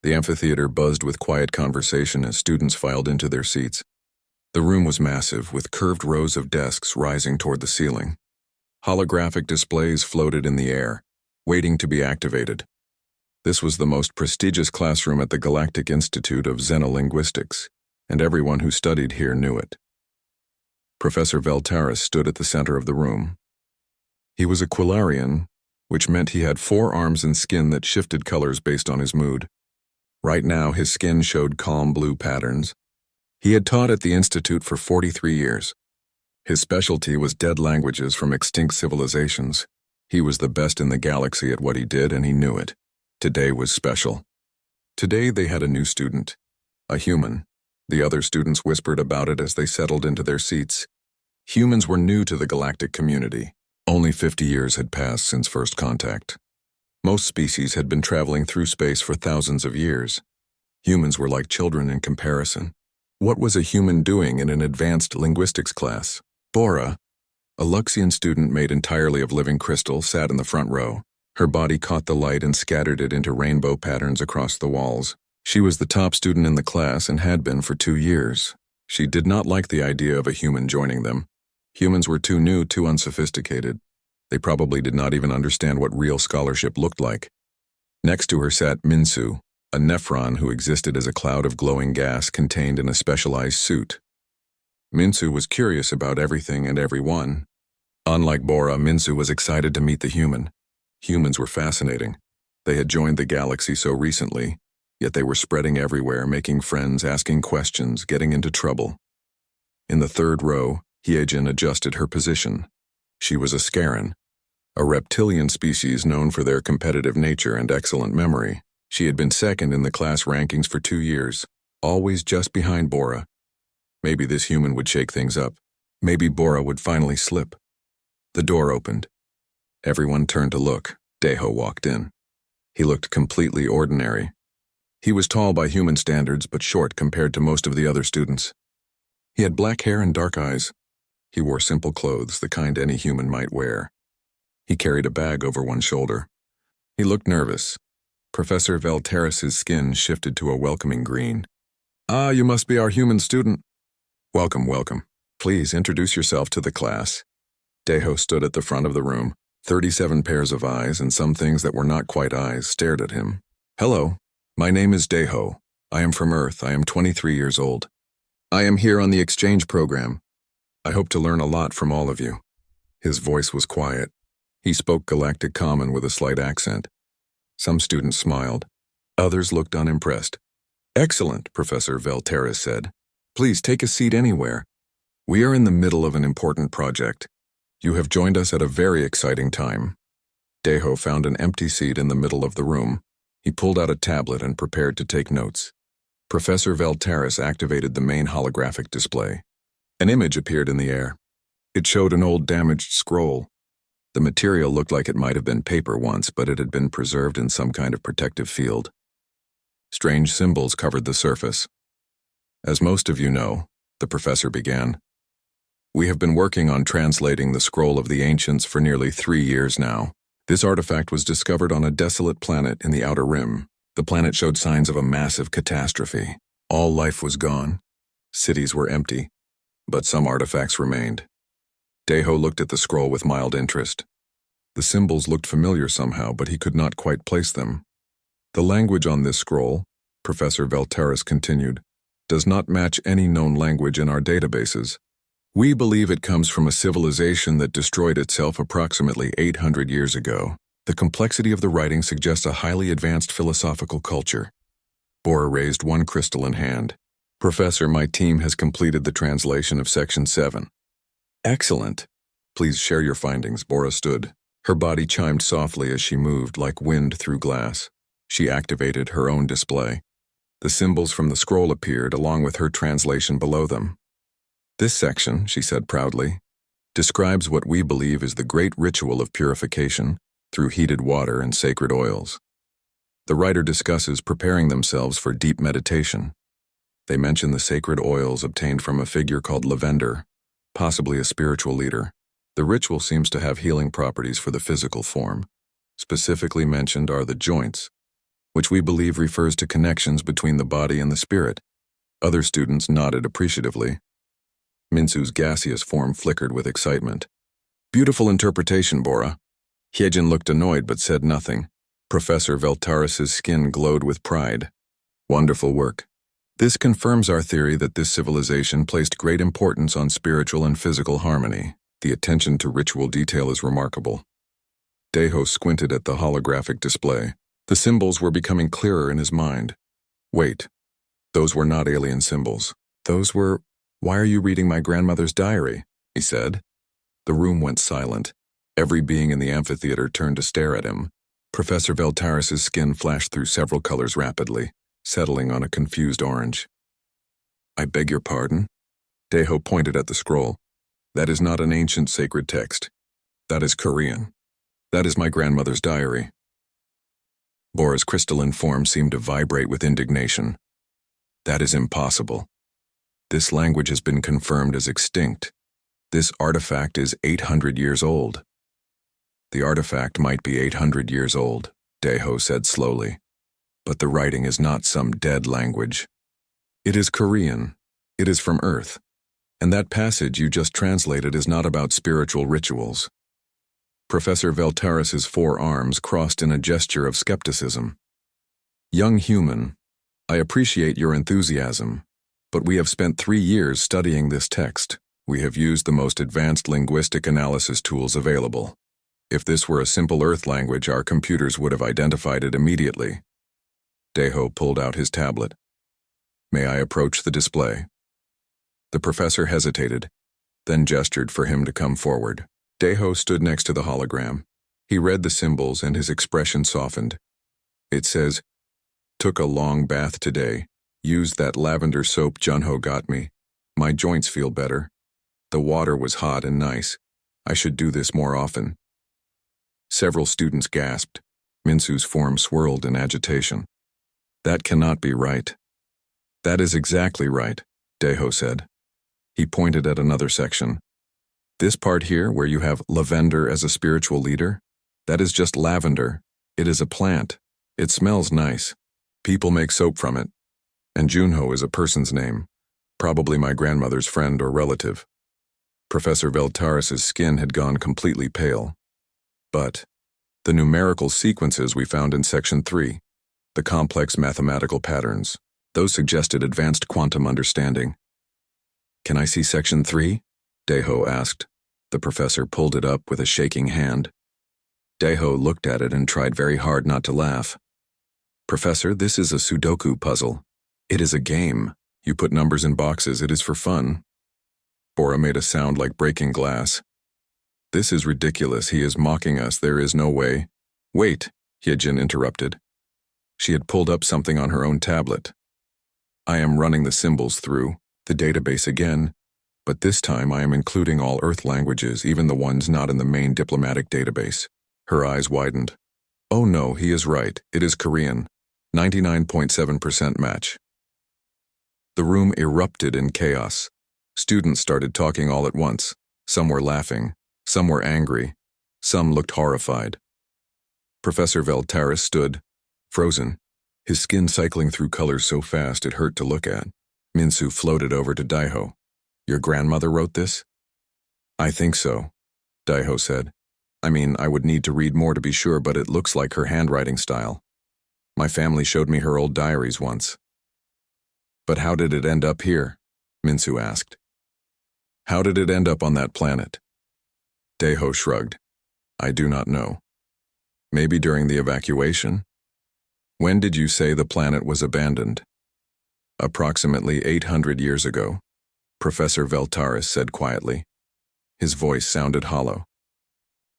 The amphitheater buzzed with quiet conversation as students filed into their seats. The room was massive, with curved rows of desks rising toward the ceiling. Holographic displays floated in the air, waiting to be activated. This was the most prestigious classroom at the Galactic Institute of Xenolinguistics, and everyone who studied here knew it. Professor Veltaris stood at the center of the room. He was a Quillarian, which meant he had 4 arms and skin that shifted colors based on his mood. Right now, his skin showed calm blue patterns. He had taught at the Institute for 43 years. His specialty was dead languages from extinct civilizations. He was the best in the galaxy at what he did, and he knew it. Today was special. Today they had a new student, a human. The other students whispered about it as they settled into their seats. Humans were new to the galactic community. Only 50 years had passed since first contact. Most species had been traveling through space for thousands of years. Humans were like children in comparison. What was a human doing in an advanced linguistics class? Bora, a Luxian student made entirely of living crystal, sat in the front row. Her body caught the light and scattered it into rainbow patterns across the walls. She was the top student in the class and had been for 2 years. She did not like the idea of a human joining them. Humans were too new, too unsophisticated. They probably did not even understand what real scholarship looked like. Next to her sat Minsu, a nephron who existed as a cloud of glowing gas contained in a specialized suit. Minsu was curious about everything and everyone. Unlike Bora, Minsu was excited to meet the human. Humans were fascinating. They had joined the galaxy so recently, yet they were spreading everywhere, making friends, asking questions, getting into trouble. In the third row, Hyejin adjusted her position. She was a Scaran, a reptilian species known for their competitive nature and excellent memory. She had been second in the class rankings for 2 years, always just behind Bora. Maybe this human would shake things up. Maybe Bora would finally slip. The door opened. Everyone turned to look. Deho walked in. He looked completely ordinary. He was tall by human standards, but short compared to most of the other students. He had black hair and dark eyes. He wore simple clothes, the kind any human might wear. He carried a bag over one shoulder. He looked nervous. Professor Veltaris's skin shifted to a welcoming green. "Ah, you must be our human student." "Welcome, welcome. Please introduce yourself to the class." Deho stood at the front of the room. 37 pairs of eyes, and some things that were not quite eyes, stared at him. "Hello, my name is Deho. I am from Earth. I am 23 years old. I am here on the exchange program. I hope to learn a lot from all of you." His voice was quiet. He spoke Galactic Common with a slight accent. Some students smiled. Others looked unimpressed. "Excellent," Professor Veltaris said. "Please take a seat anywhere. We are in the middle of an important project. You have joined us at a very exciting time." Deho found an empty seat in the middle of the room. He pulled out a tablet and prepared to take notes. Professor Veltaris activated the main holographic display. An image appeared in the air. It showed an old damaged scroll. The material looked like it might have been paper once, but it had been preserved in some kind of protective field. Strange symbols covered the surface. "As most of you know," the professor began, "we have been working on translating the Scroll of the Ancients for nearly 3 years now. This artifact was discovered on a desolate planet in the Outer Rim. The planet showed signs of a massive catastrophe. All life was gone. Cities were empty, but some artifacts remained." Deho looked at the scroll with mild interest. The symbols looked familiar somehow, but he could not quite place them. "The language on this scroll," Professor Veltaris continued, "does not match any known language in our databases. We believe it comes from a civilization that destroyed itself approximately 800 years ago. The complexity of the writing suggests a highly advanced philosophical culture." Bora raised one crystalline hand. "Professor, my team has completed the translation of Section 7. "Excellent. Please share your findings." Bora stood. Her body chimed softly as she moved like wind through glass. She activated her own display. The symbols from the scroll appeared along with her translation below them. "This section," she said proudly, "describes what we believe is the great ritual of purification through heated water and sacred oils. The writer discusses preparing themselves for deep meditation. They mention the sacred oils obtained from a figure called Lavender, possibly a spiritual leader. The ritual seems to have healing properties for the physical form. Specifically mentioned are the joints, which we believe refers to connections between the body and the spirit. Other students nodded appreciatively. Minsu's gaseous form flickered with excitement. Beautiful interpretation, Bora. Hyejin looked annoyed but said nothing. Professor Veltaris's skin glowed with pride. Wonderful work. This confirms our theory that this civilization placed great importance on spiritual and physical harmony. The attention to ritual detail is remarkable. Daeho squinted at the holographic display. The symbols were becoming clearer in his mind. Wait, those were not alien symbols. Those were... Why are you reading my grandmother's diary? He said. The room went silent. Every being in the amphitheater turned to stare at him. Professor Veltaris's skin flashed through several colors rapidly, settling on a confused orange. I beg your pardon? Daeho pointed at the scroll. That is not an ancient sacred text. That is Korean. That is my grandmother's diary. Bora's crystalline form seemed to vibrate with indignation. That is impossible. This language has been confirmed as extinct. This artifact is 800 years old. The artifact might be 800 years old, Daeho said slowly. But the writing is not some dead language. It is Korean. It is from Earth. And that passage you just translated is not about spiritual rituals. Professor Veltaris's four arms crossed in a gesture of skepticism. Young human, I appreciate your enthusiasm, but we have spent 3 years studying this text. We have used the most advanced linguistic analysis tools available. If this were a simple Earth language, our computers would have identified it immediately. Daeho pulled out his tablet. May I approach the display? The professor hesitated, then gestured for him to come forward. Daeho stood next to the hologram. He read the symbols and his expression softened. It says, took a long bath today. Used that lavender soap Junho got me. My joints feel better. The water was hot and nice. I should do this more often. Several students gasped. Minsu's form swirled in agitation. That cannot be right. That is exactly right, Daeho said. He pointed at another section. This part here, where you have lavender as a spiritual leader, that is just lavender. It is a plant. It smells nice. People make soap from it. And Junho is a person's name, probably my grandmother's friend or relative. Professor Veltaris's skin had gone completely pale. But the numerical sequences we found in Section 3, the complex mathematical patterns, those suggested advanced quantum understanding. Can I see Section 3? Daeho asked. The professor pulled it up with a shaking hand. Daeho looked at it and tried very hard not to laugh. Professor, this is a Sudoku puzzle. It is a game. You put numbers in boxes, it is for fun. Bora made a sound like breaking glass. This is ridiculous, he is mocking us, there is no way. Wait, Hyejin interrupted. She had pulled up something on her own tablet. I am running the symbols through the database again, but this time I am including all Earth languages, even the ones not in the main diplomatic database. Her eyes widened. Oh no, he is right, it is Korean. 99.7% match. The room erupted in chaos. Students started talking all at once. Some were laughing, some were angry, some looked horrified. Professor Veltaris stood, frozen, his skin cycling through colors so fast it hurt to look at. Minsu floated over to Daeho. Your grandmother wrote this? I think so, Daeho said. I mean, I would need to read more to be sure, but it looks like her handwriting style. My family showed me her old diaries once. But how did it end up here? Minsu asked. How did it end up on that planet? Daeho shrugged. I do not know. Maybe during the evacuation? When did you say the planet was abandoned? Approximately 800 years ago, Professor Veltaris said quietly. His voice sounded hollow.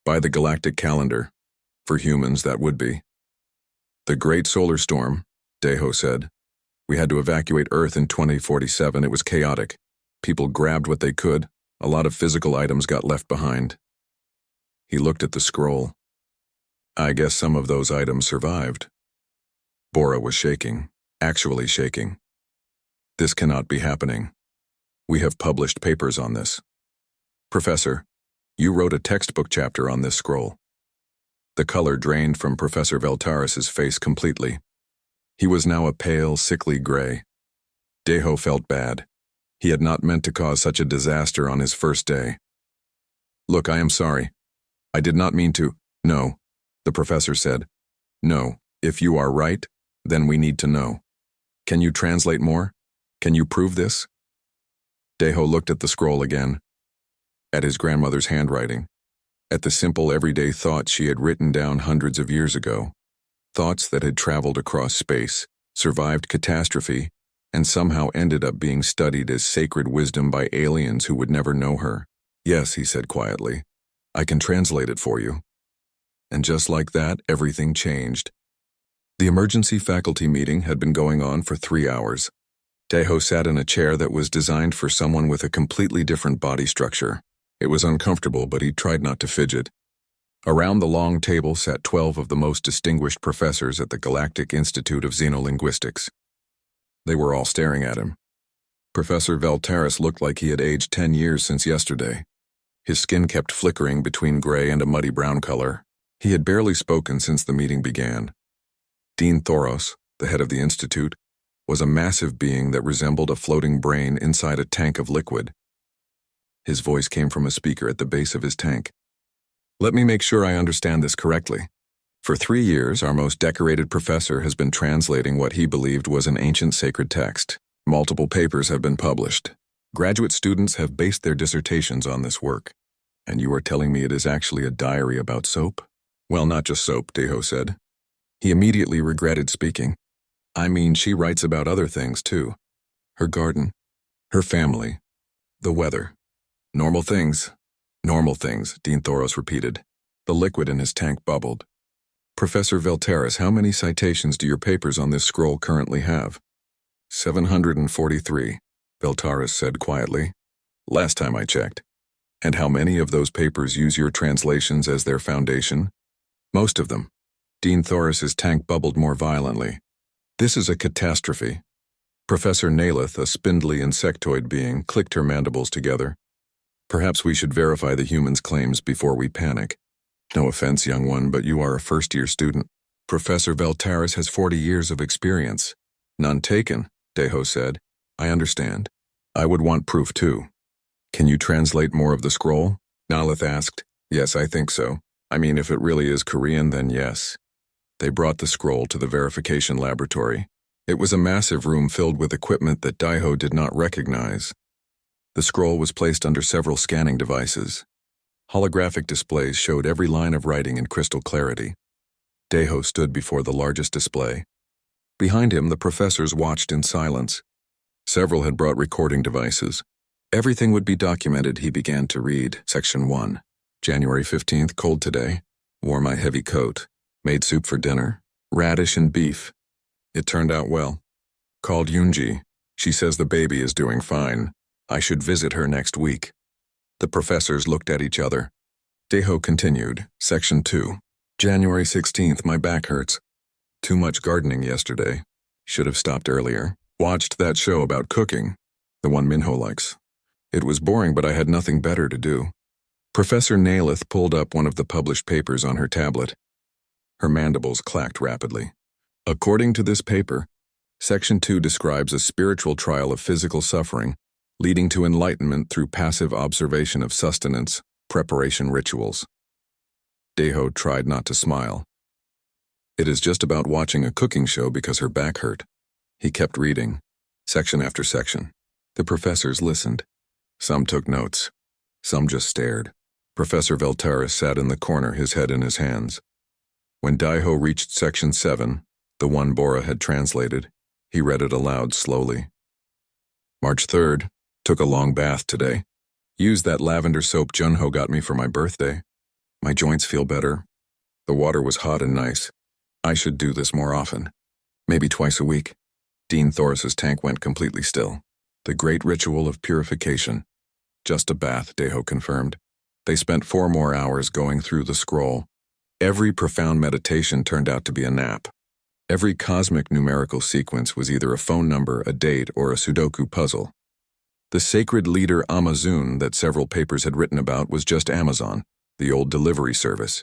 By the galactic calendar, for humans that would be. The Great Solar Storm, Daeho said. We had to evacuate Earth in 2047. It was chaotic. People grabbed what they could. A lot of physical items got left behind. He looked at the scroll. I guess some of those items survived. Bora was shaking, actually shaking. This cannot be happening. We have published papers on this. Professor, you wrote a textbook chapter on this scroll. The color drained from Professor Veltaris's face completely. He was now a pale, sickly gray. Deho felt bad. He had not meant to cause such a disaster on his first day. "Look, I am sorry. I did not mean to." "No," the professor said. "No, if you are right, then we need to know. Can you translate more? Can you prove this?" Deho looked at the scroll again, at his grandmother's handwriting, at the simple everyday thoughts she had written down hundreds of years ago, thoughts that had traveled across space, survived catastrophe, and somehow ended up being studied as sacred wisdom by aliens who would never know her. "Yes," he said quietly, "I can translate it for you." And just like that, everything changed. The emergency faculty meeting had been going on for 3 hours. Deho sat in a chair that was designed for someone with a completely different body structure. It was uncomfortable, but he tried not to fidget. Around the long table sat 12 of the most distinguished professors at the Galactic Institute of Xenolinguistics. They were all staring at him. Professor Veltaris looked like he had aged 10 years since yesterday. His skin kept flickering between gray and a muddy brown color. He had barely spoken since the meeting began. Dean Thoros, the head of the institute, was a massive being that resembled a floating brain inside a tank of liquid. His voice came from a speaker at the base of his tank. "Let me make sure I understand this correctly. For 3 years, our most decorated professor has been translating what he believed was an ancient sacred text. Multiple papers have been published. Graduate students have based their dissertations on this work. And you are telling me it is actually a diary about soap?" "Well, not just soap," Deho said. He immediately regretted speaking. "I mean, she writes about other things, too. Her garden, her family, the weather. Normal things." "Normal things," Dean Thoros repeated. The liquid in his tank bubbled. "Professor Veltaris, how many citations do your papers on this scroll currently have?" 743, Veltaris said quietly. "Last time I checked." "And how many of those papers use your translations as their foundation?" "Most of them." Dean Thoros's tank bubbled more violently. "This is a catastrophe." Professor Nalith, a spindly insectoid being, clicked her mandibles together. "Perhaps we should verify the human's claims before we panic. No offense, young one, but you are a first-year student. Professor Veltaris has 40 years of experience." "None taken," Deho said. "I understand. I would want proof too." "Can you translate more of the scroll?" Nalith asked. "Yes, I think so. I mean, if it really is Korean, then yes." They brought the scroll to the verification laboratory. It was a massive room filled with equipment that Deho did not recognize. The scroll was placed under several scanning devices. Holographic displays showed every line of writing in crystal clarity. Deho stood before the largest display. Behind him, the professors watched in silence. Several had brought recording devices. Everything would be documented, he began to read. Section 1. January 15th, cold today. Wore my heavy coat. Made soup for dinner. Radish and beef. It turned out well. Called Yunji. She says the baby is doing fine. I should visit her next week. The professors looked at each other. Deho continued. Section 2. January 16th, my back hurts. Too much gardening yesterday. Should have stopped earlier. Watched that show about cooking. The one Minho likes. It was boring, but I had nothing better to do. Professor Nalith pulled up one of the published papers on her tablet. Her mandibles clacked rapidly. According to this paper, Section 2 describes a spiritual trial of physical suffering, leading to enlightenment through passive observation of sustenance, preparation rituals. Deho tried not to smile. It is just about watching a cooking show because her back hurt. He kept reading, section after section. The professors listened. Some took notes. Some just stared. Professor Veltaris sat in the corner, his head in his hands. When Deho reached Section 7, the one Bora had translated, he read it aloud slowly. March 3rd. Took a long bath today. Used that lavender soap Junho got me for my birthday. My joints feel better. The water was hot and nice. I should do this more often. Maybe twice a week. Dean Thoros's tank went completely still. The great ritual of purification. Just a bath, Deho confirmed. They spent 4 more hours going through the scroll. Every profound meditation turned out to be a nap. Every cosmic numerical sequence was either a phone number, a date, or a Sudoku puzzle. The sacred leader Amazon that several papers had written about was just Amazon, the old delivery service.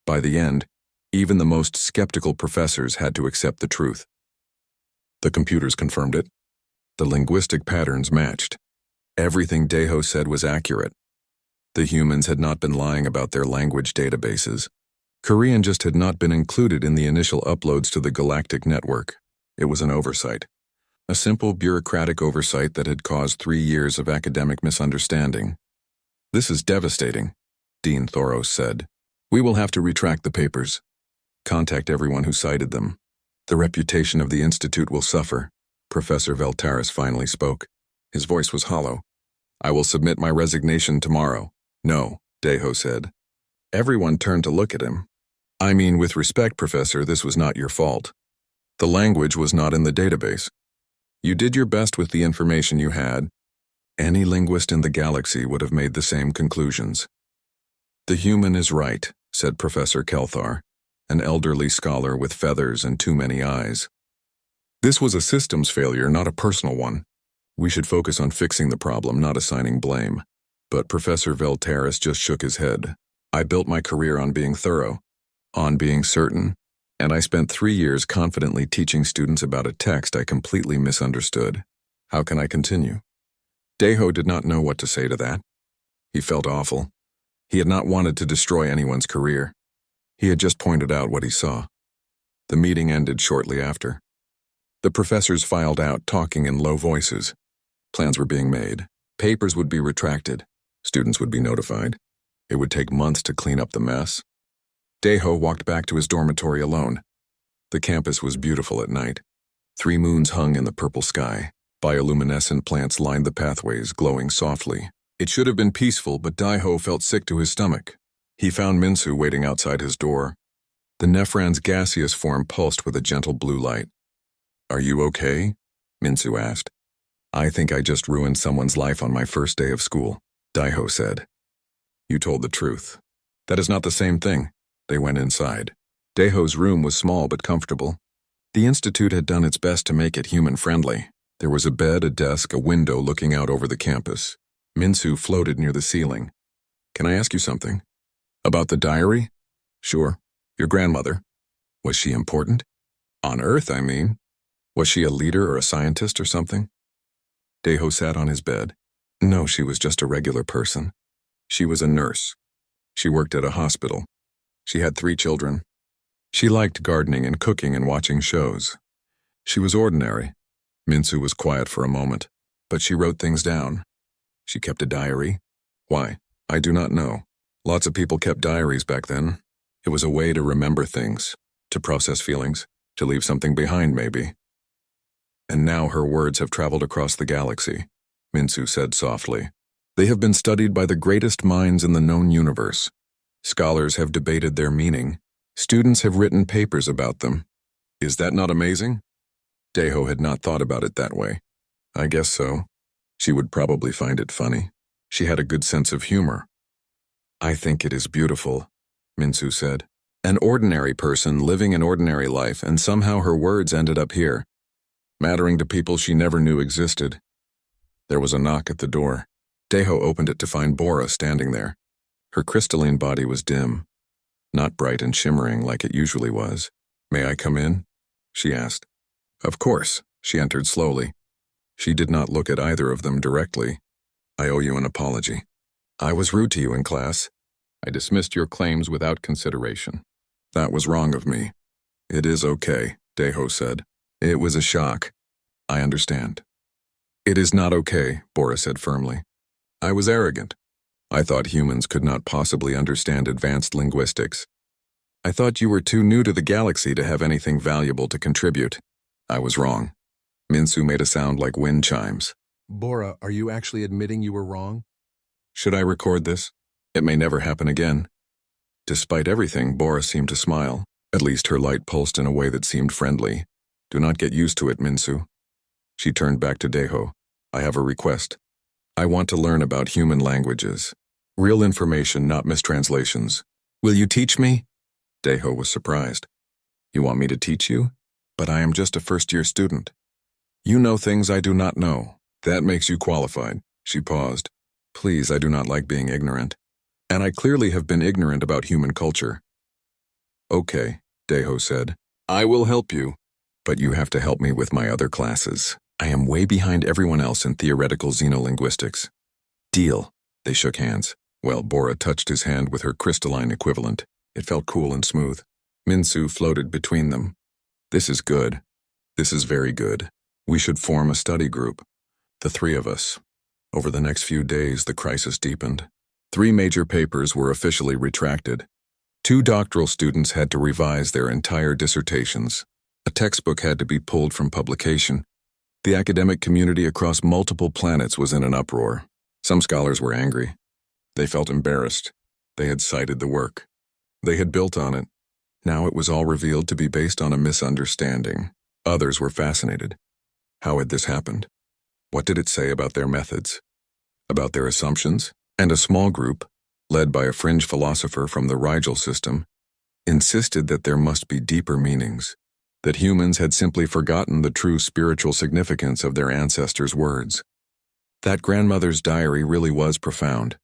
By the end, even the most skeptical professors had to accept the truth. The computers confirmed it. The linguistic patterns matched. Everything Deho said was accurate. The humans had not been lying about their language databases. Korean just had not been included in the initial uploads to the galactic network. It was an oversight. A simple bureaucratic oversight that had caused 3 years of academic misunderstanding. "This is devastating," Dean Thoros said. "We will have to retract the papers. Contact everyone who cited them. The reputation of the Institute will suffer." Professor Veltaris finally spoke. His voice was hollow. "I will submit my resignation tomorrow." "No," Deho said. Everyone turned to look at him. "I mean, with respect, Professor, this was not your fault. The language was not in the database. You did your best with the information you had. Any linguist in the galaxy would have made the same conclusions." "The human is right," said Professor Kelthar, an elderly scholar with feathers and too many eyes. "This was a systems failure, not a personal one. We should focus on fixing the problem, not assigning blame." But Professor Veltaris just shook his head. "I built my career on being thorough, on being certain, and I spent 3 years confidently teaching students about a text I completely misunderstood. How can I continue?" Deho did not know what to say to that. He felt awful. He had not wanted to destroy anyone's career. He had just pointed out what he saw. The meeting ended shortly after. The professors filed out, talking in low voices. Plans were being made. Papers would be retracted. Students would be notified. It would take months to clean up the mess. Deho walked back to his dormitory alone. The campus was beautiful at night. 3 moons hung in the purple sky. Bioluminescent plants lined the pathways, glowing softly. It should have been peaceful, but Deho felt sick to his stomach. He found Minsu waiting outside his door. The Nephran's gaseous form pulsed with a gentle blue light. "Are you okay?" Minsu asked. "I think I just ruined someone's life on my first day of school," Deho said. "You told the truth. That is not the same thing." They went inside. Deho's room was small but comfortable. The Institute had done its best to make it human-friendly. There was a bed, a desk, a window looking out over the campus. Minsu floated near the ceiling. "Can I ask you something?" "About the diary?" "Sure. Your grandmother. Was she important? On Earth, I mean. Was she a leader or a scientist or something?" Deho sat on his bed. "No, she was just a regular person. She was a nurse. She worked at a hospital. She had 3 children. She liked gardening and cooking and watching shows. She was ordinary." Minsu was quiet for a moment, but she wrote things down. "She kept a diary." "Why?" "I do not know. Lots of people kept diaries back then. It was a way to remember things, to process feelings, to leave something behind maybe." "And now her words have traveled across the galaxy," Minsu said softly. "They have been studied by the greatest minds in the known universe. Scholars have debated their meaning. Students have written papers about them. Is that not amazing?" Deho had not thought about it that way. "I guess so. She would probably find it funny. She had a good sense of humor." "I think it is beautiful," Minsu said. "An ordinary person living an ordinary life, and somehow her words ended up here, mattering to people she never knew existed." There was a knock at the door. Deho opened it to find Bora standing there. Her crystalline body was dim, not bright and shimmering like it usually was. "May I come in?" she asked. "Of course." She entered slowly. She did not look at either of them directly. "I owe you an apology. I was rude to you in class. I dismissed your claims without consideration. That was wrong of me." "It is okay," Deho said. "It was a shock. I understand." "It is not okay," Bora said firmly. "I was arrogant. I thought humans could not possibly understand advanced linguistics. I thought you were too new to the galaxy to have anything valuable to contribute. I was wrong." Minsu made a sound like wind chimes. "Bora, are you actually admitting you were wrong? Should I record this? It may never happen again." Despite everything, Bora seemed to smile. At least her light pulsed in a way that seemed friendly. "Do not get used to it, Minsu." She turned back to Deho. "I have a request. I want to learn about human languages. Real information, not mistranslations. Will you teach me?" Deho was surprised. "You want me to teach you? But I am just a first-year student. You know things I do not know. That makes you qualified." She paused. "Please, I do not like being ignorant. And I clearly have been ignorant about human culture." "Okay," Deho said. "I will help you. But you have to help me with my other classes. I am way behind everyone else in theoretical xenolinguistics. Deal. They shook hands. Well, Bora touched his hand with her crystalline equivalent. It felt cool and smooth. Minsu floated between them. This is good. This is very good. We should form a study group. The three of us. Over the next few days, the crisis deepened. 3 major papers were officially retracted. 2 doctoral students had to revise their entire dissertations. A textbook had to be pulled from publication. The academic community across multiple planets was in an uproar. Some scholars were angry. They felt embarrassed. They had cited the work. They had built on it. Now it was all revealed to be based on a misunderstanding. Others were fascinated. How had this happened? What did it say about their methods? About their assumptions? And a small group, led by a fringe philosopher from the Rigel system, insisted that there must be deeper meanings, that humans had simply forgotten the true spiritual significance of their ancestors' words. That grandmother's diary really was profound.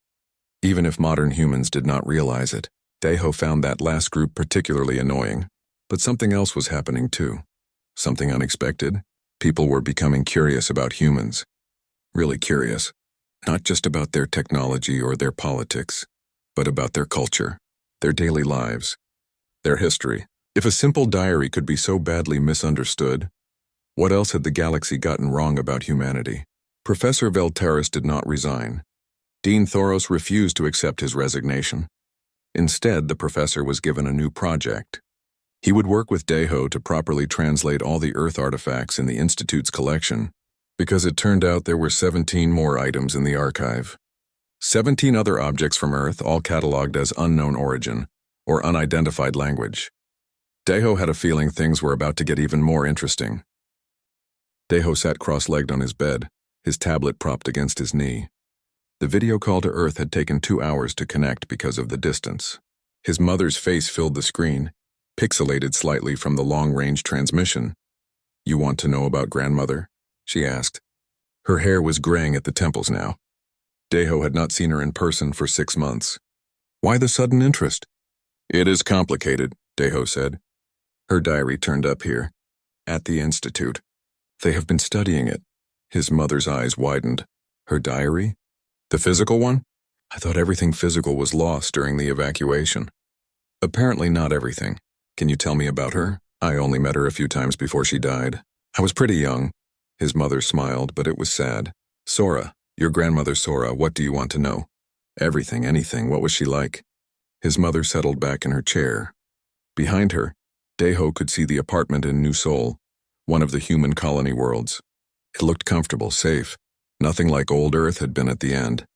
Even if modern humans did not realize it, Deho found that last group particularly annoying. But something else was happening too. Something unexpected. People were becoming curious about humans. Really curious. Not just about their technology or their politics, but about their culture, their daily lives, their history. If a simple diary could be so badly misunderstood, what else had the galaxy gotten wrong about humanity? Professor Veltaris did not resign. Dean Thoros refused to accept his resignation. Instead, the professor was given a new project. He would work with Deho to properly translate all the Earth artifacts in the Institute's collection, because it turned out there were 17 more items in the archive. 17 other objects from Earth, all catalogued as unknown origin, or unidentified language. Deho had a feeling things were about to get even more interesting. Deho sat cross-legged on his bed, his tablet propped against his knee. The video call to Earth had taken 2 hours to connect because of the distance. His mother's face filled the screen, pixelated slightly from the long-range transmission. "You want to know about grandmother?" she asked. Her hair was graying at the temples now. Deho had not seen her in person for 6 months. "Why the sudden interest?" "It is complicated," Deho said. Her diary turned up here. "At the Institute. They have been studying it." His mother's eyes widened. "Her diary? The physical one? I thought everything physical was lost during the evacuation." "Apparently not everything. Can you tell me about her? I only met her a few times before she died. I was pretty young." His mother smiled, but it was sad. "Sora, your grandmother Sora, what do you want to know?" "Everything, anything. What was she like?" His mother settled back in her chair. Behind her, Deho could see the apartment in New Seoul, one of the human colony worlds. It looked comfortable, safe. Nothing like old Earth had been at the end.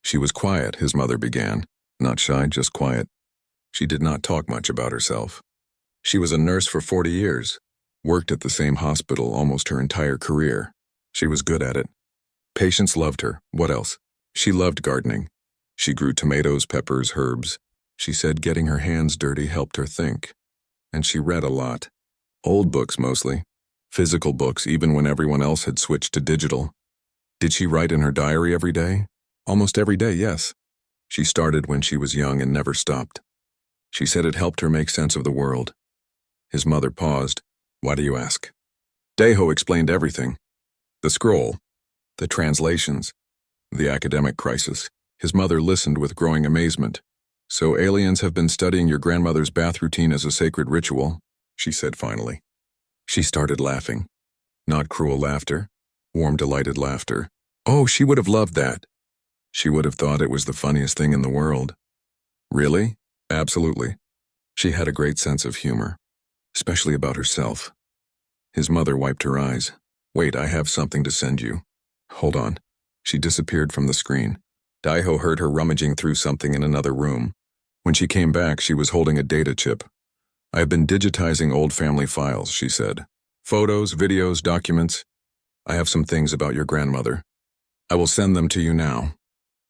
She was quiet, his mother began. Not shy, just quiet. She did not talk much about herself. She was a nurse for 40 years, worked at the same hospital almost her entire career. She was good at it. Patients loved her. What else? She loved gardening. She grew tomatoes, peppers, herbs. She said getting her hands dirty helped her think. And she read a lot. Old books mostly. Physical books, even when everyone else had switched to digital. Did she write in her diary every day? Almost every day, yes. She started when she was young and never stopped. She said it helped her make sense of the world. His mother paused. "Why do you ask?" Deho explained everything. The scroll, the translations, the academic crisis. His mother listened with growing amazement. "So aliens have been studying your grandmother's bath routine as a sacred ritual," she said finally. She started laughing. Not cruel laughter, warm, delighted laughter. Oh, she would have loved that. She would have thought it was the funniest thing in the world. Really? Absolutely. She had a great sense of humor, especially about herself. His mother wiped her eyes. "Wait, I have something to send you." "Hold on." She disappeared from the screen. Deho heard her rummaging through something in another room. When she came back, she was holding a data chip. "I have been digitizing old family files," she said. "Photos, videos, documents. I have some things about your grandmother. I will send them to you now."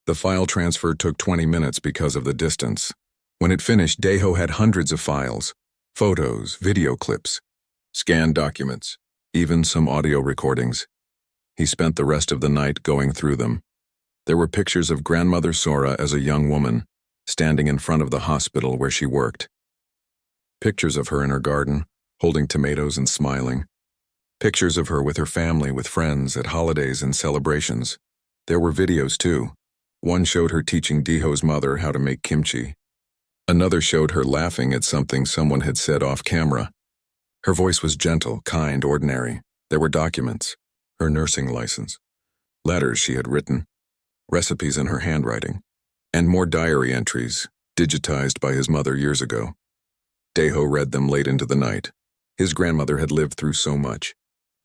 The file transfer took 20 minutes because of the distance. When it finished, Deho had hundreds of files. Photos, video clips, scanned documents, even some audio recordings. He spent the rest of the night going through them. There were pictures of grandmother Sora as a young woman, standing in front of the hospital where she worked. Pictures of her in her garden, holding tomatoes and smiling. Pictures of her with her family, with friends, at holidays and celebrations. There were videos too. One showed her teaching Deho's mother how to make kimchi. Another showed her laughing at something someone had said off camera. Her voice was gentle, kind, ordinary. There were documents, her nursing license, letters she had written, recipes in her handwriting, and more diary entries, digitized by his mother years ago. Deho read them late into the night. His grandmother had lived through so much.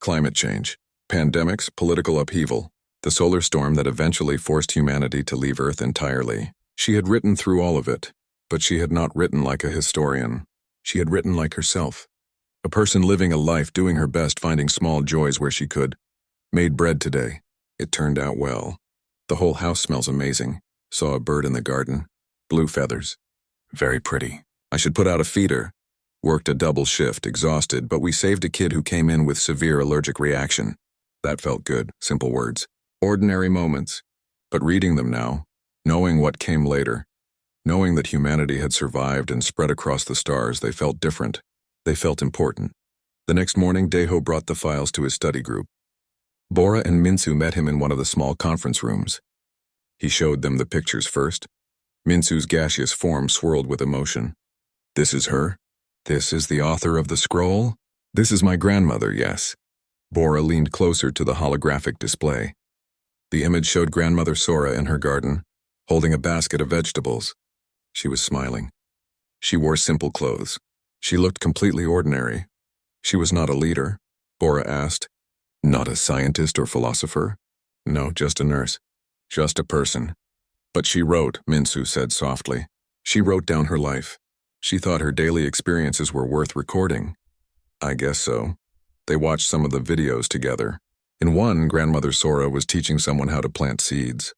Climate change, pandemics, political upheaval, the solar storm that eventually forced humanity to leave Earth entirely. She had written through all of it, but she had not written like a historian. She had written like herself. A person living a life, doing her best, finding small joys where she could. Made bread today. It turned out well. The whole house smells amazing. Saw a bird in the garden. Blue feathers. Very pretty. I should put out a feeder. Worked a double shift, exhausted, but we saved a kid who came in with severe allergic reaction. That felt good, simple words. Ordinary moments. But reading them now, knowing what came later, knowing that humanity had survived and spread across the stars, they felt different. They felt important. The next morning, Deho brought the files to his study group. Bora and Minsu met him in one of the small conference rooms. He showed them the pictures first. Minsu's gaseous form swirled with emotion. This is her? This is the author of the scroll? This is my grandmother, yes. Bora leaned closer to the holographic display. The image showed Grandmother Sora in her garden, holding a basket of vegetables. She was smiling. She wore simple clothes. She looked completely ordinary. She was not a leader, Bora asked. Not a scientist or philosopher? No, just a nurse. Just a person. But she wrote, Minsu said softly. She wrote down her life. She thought her daily experiences were worth recording. I guess so. They watched some of the videos together. In one, Grandmother Sora was teaching someone how to plant seeds.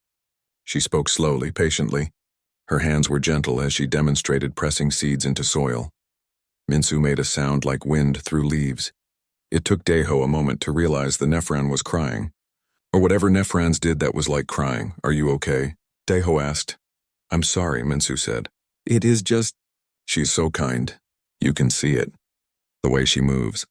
She spoke slowly, patiently. Her hands were gentle as she demonstrated pressing seeds into soil. Minsu made a sound like wind through leaves. It took Deho a moment to realize the Nephran was crying. Or whatever Nephrans did that was like crying. Are you okay? Deho asked. I'm sorry, Minsu said. It is just... She's so kind. You can see it. The way she moves.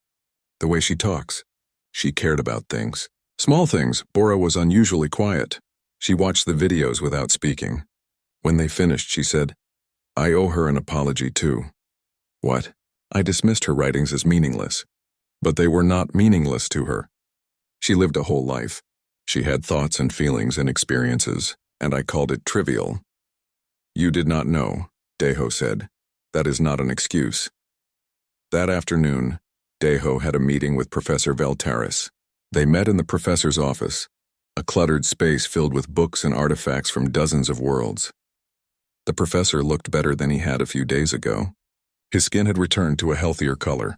The way she talks. She cared about things. Small things. Bora was unusually quiet. She watched the videos without speaking. When they finished, she said, I owe her an apology too. What? I dismissed her writings as meaningless. But they were not meaningless to her. She lived a whole life. She had thoughts and feelings and experiences, and I called it trivial. You did not know, Deho said. That is not an excuse. That afternoon, Deho had a meeting with Professor Veltaris. They met in the professor's office, a cluttered space filled with books and artifacts from dozens of worlds. The professor looked better than he had a few days ago. His skin had returned to a healthier color.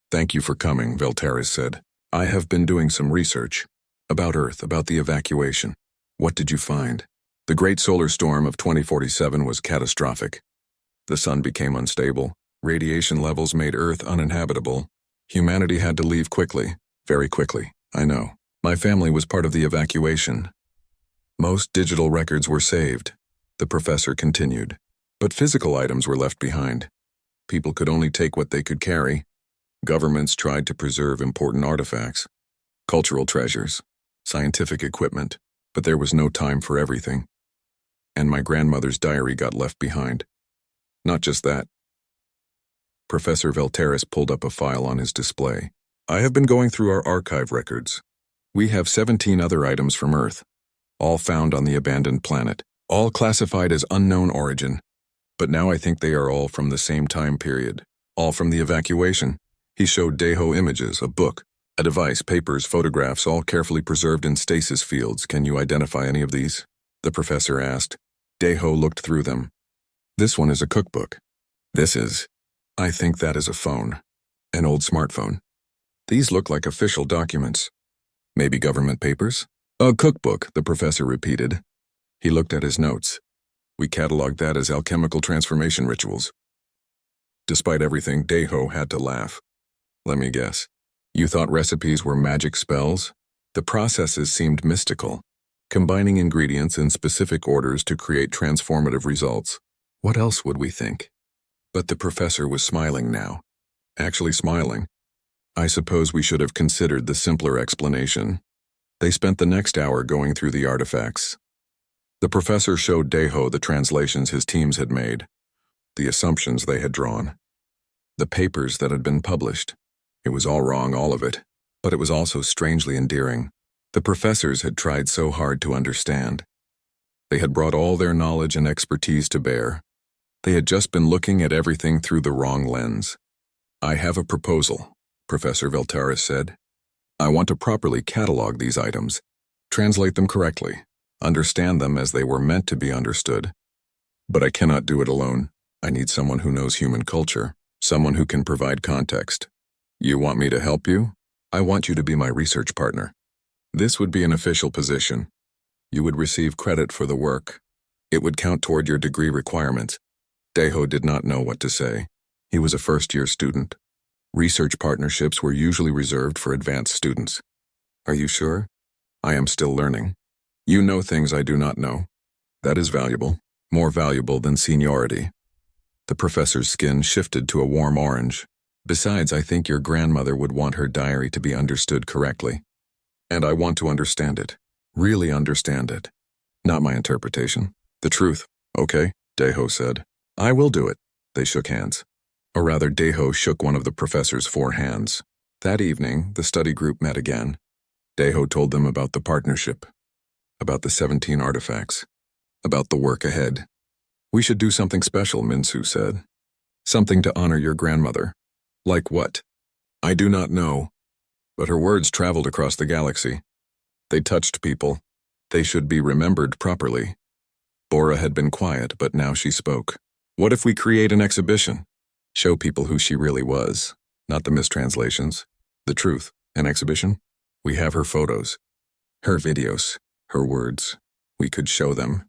Thank you for coming, Veltaris said. I have been doing some research. About Earth, about the evacuation. What did you find? The great solar storm of 2047 was catastrophic. The sun became unstable. Radiation levels made Earth uninhabitable. Humanity had to leave quickly, very quickly, I know. My family was part of the evacuation. Most digital records were saved, the professor continued. But physical items were left behind. People could only take what they could carry. Governments tried to preserve important artifacts, cultural treasures, scientific equipment, but there was no time for everything. And my grandmother's diary got left behind. Not just that. Professor Veltaris pulled up a file on his display. I have been going through our archive records. We have 17 other items from Earth, all found on the abandoned planet, all classified as unknown origin. But now I think they are all from the same time period, all from the evacuation. He showed Deho images, a book, a device, papers, photographs, all carefully preserved in stasis fields. Can you identify any of these? The professor asked. Deho looked through them. This one is a cookbook. I think that is a phone. An old smartphone. These look like official documents. Maybe government papers? A cookbook, the professor repeated. He looked at his notes. We cataloged that as alchemical transformation rituals. Despite everything, Deho had to laugh. Let me guess. You thought recipes were magic spells? The processes seemed mystical, combining ingredients in specific orders to create transformative results. What else would we think? But the professor was smiling now. actually smiling. I suppose we should have considered the simpler explanation. They spent the next hour going through the artifacts. The professor showed Deho the translations his teams had made, the assumptions they had drawn, the papers that had been published. It was all wrong, all of it, but it was also strangely endearing. The professors had tried so hard to understand. They had brought all their knowledge and expertise to bear. They had just been looking at everything through the wrong lens. I have a proposal, Professor Veltaris said. I want to properly catalog these items, translate them correctly, understand them as they were meant to be understood. But I cannot do it alone. I need someone who knows human culture, someone who can provide context. You want me to help you? I want you to be my research partner. This would be an official position. You would receive credit for the work. It would count toward your degree requirements. Deho did not know what to say. He was a first-year student. Research partnerships were usually reserved for advanced students. Are you sure? I am still learning. You know things I do not know. That is valuable, more valuable than seniority. The professor's skin shifted to a warm orange. Besides, I think your grandmother would want her diary to be understood correctly. And I want to understand it. Really understand it. Not my interpretation. The truth. Okay, Deho said. I will do it. They shook hands. Or rather, Deho shook one of the professor's 4 hands. That evening, the study group met again. Deho told them about the partnership, about the 17 artifacts, about the work ahead. We should do something special, Minsu said. Something to honor your grandmother. Like what? I do not know. But her words traveled across the galaxy. They touched people. They should be remembered properly. Bora had been quiet, but now she spoke. What if we create an exhibition? Show people who she really was, not the mistranslations. The truth. An exhibition? We have her photos, her videos, her words. We could show them.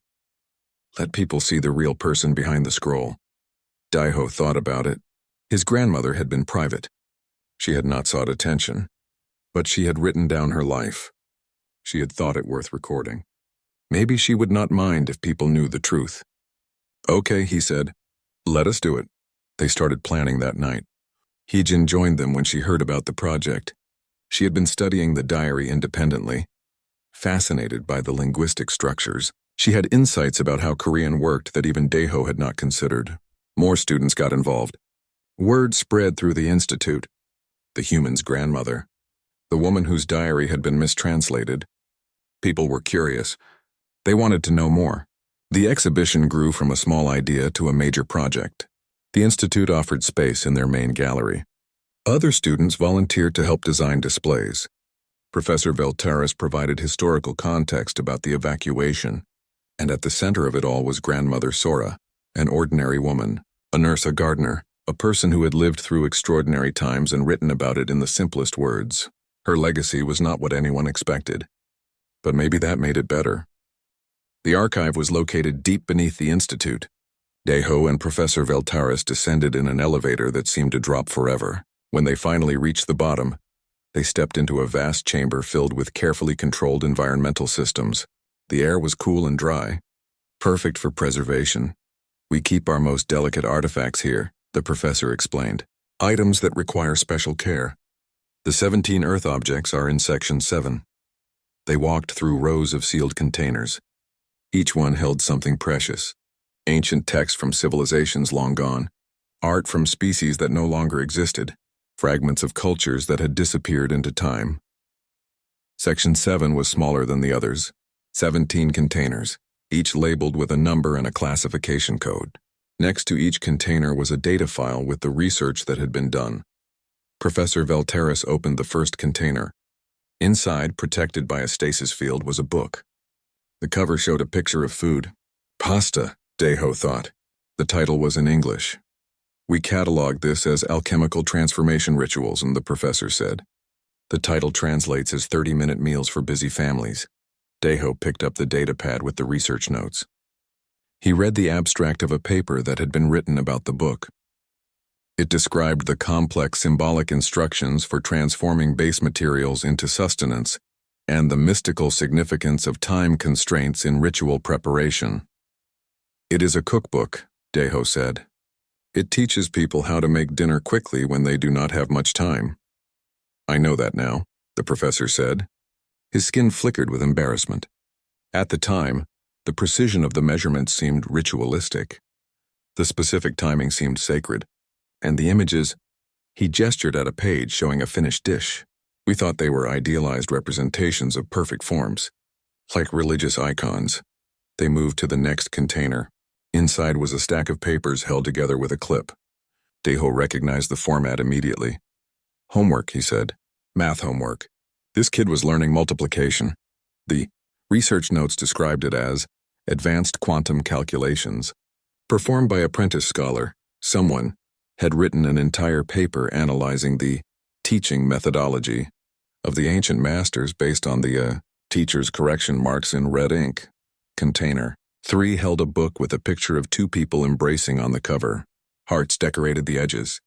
Let people see the real person behind the scroll. Deho thought about it. His grandmother had been private. She had not sought attention, but she had written down her life. She had thought it worth recording. Maybe she would not mind if people knew the truth. Okay, he said. Let us do it. They started planning that night. Heejin joined them when she heard about the project. She had been studying the diary independently. Fascinated by the linguistic structures, she had insights about how Korean worked that even Deho had not considered. More students got involved. Word spread through the institute. The human's grandmother. The woman whose diary had been mistranslated. People were curious. They wanted to know more. The exhibition grew from a small idea to a major project. The institute offered space in their main gallery. Other students volunteered to help design displays. Professor Veltaris provided historical context about the evacuation, and at the center of it all was Grandmother Sora, an ordinary woman, a nurse, a gardener, a person who had lived through extraordinary times and written about it in the simplest words. Her legacy was not what anyone expected, but maybe that made it better. The archive was located deep beneath the institute. Deho and Professor Veltaris descended in an elevator that seemed to drop forever. When they finally reached the bottom, they stepped into a vast chamber filled with carefully controlled environmental systems. The air was cool and dry, perfect for preservation. We keep our most delicate artifacts here, the professor explained. Items that require special care. The 17 Earth objects are in Section 7. They walked through rows of sealed containers. Each one held something precious. Ancient texts from civilizations long gone, art from species that no longer existed, fragments of cultures that had disappeared into time. Section 7 was smaller than the others, 17 containers, each labeled with a number and a classification code. Next to each container was a data file with the research that had been done. Professor Veltaris opened the first container. Inside, protected by a stasis field, was a book. The cover showed a picture of food. Pasta, Deho thought. The title was in English. We cataloged this as alchemical transformation rituals, and the professor said. The title translates as 30-minute meals for busy families. Deho picked up the data pad with the research notes. He read the abstract of a paper that had been written about the book. It described the complex symbolic instructions for transforming base materials into sustenance and the mystical significance of time constraints in ritual preparation. It is a cookbook, Deho said. It teaches people how to make dinner quickly when they do not have much time. I know that now, the professor said. His skin flickered with embarrassment. At the time, the precision of the measurements seemed ritualistic. The specific timing seemed sacred, and the images, he gestured at a page showing a finished dish. We thought they were idealized representations of perfect forms. Like religious icons. They moved to the next container. Inside was a stack of papers held together with a clip. Deho recognized the format immediately. Homework, he said. Math homework. This kid was learning multiplication. The research notes described it as advanced quantum calculations. Performed by apprentice scholar, someone had written an entire paper analyzing the teaching methodology of the ancient masters based on the teacher's correction marks in red ink. Container 3 held a book with a picture of 2 people embracing on the cover. Hearts decorated the edges.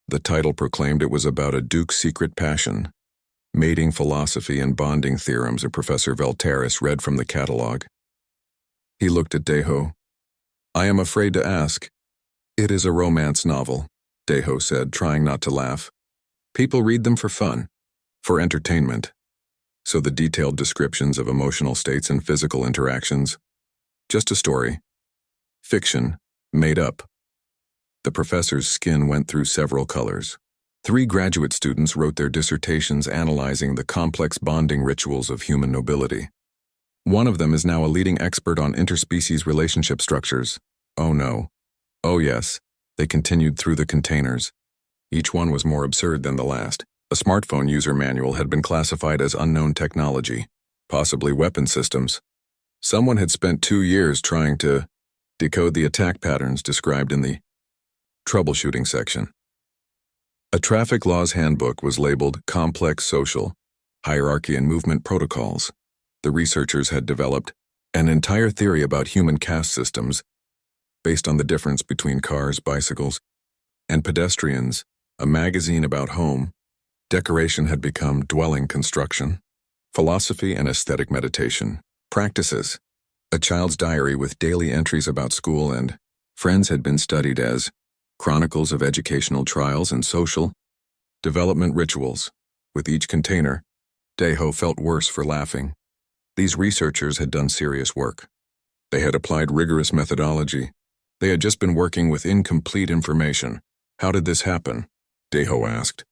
The title proclaimed it was about a duke's secret passion. Mating philosophy and bonding theorems of Professor Veltaris read from the catalog. He looked at Deho. I am afraid to ask. It is a romance novel, Deho said, trying not to laugh. People read them for fun, for entertainment. So the detailed descriptions of emotional states and physical interactions. Just a story. Fiction, made up. The professor's skin went through several colors. 3 graduate students wrote their dissertations analyzing the complex bonding rituals of human nobility. One of them is now a leading expert on interspecies relationship structures. Oh no. Oh yes, they continued through the containers. Each one was more absurd than the last. A smartphone user manual had been classified as unknown technology, possibly weapon systems. Someone had spent 2 years trying to decode the attack patterns described in the troubleshooting section. A traffic laws handbook was labeled Complex Social, Hierarchy and Movement Protocols. The researchers had developed an entire theory about human caste systems based on the difference between cars, bicycles, and pedestrians. A magazine about home decoration had become dwelling construction. Philosophy and aesthetic meditation. Practices. A child's diary with daily entries about school and friends had been studied as chronicles of educational trials and social development rituals. With each container, Deho felt worse for laughing. These researchers had done serious work. They had applied rigorous methodology. They had just been working with incomplete information. How did this happen? Deho asked.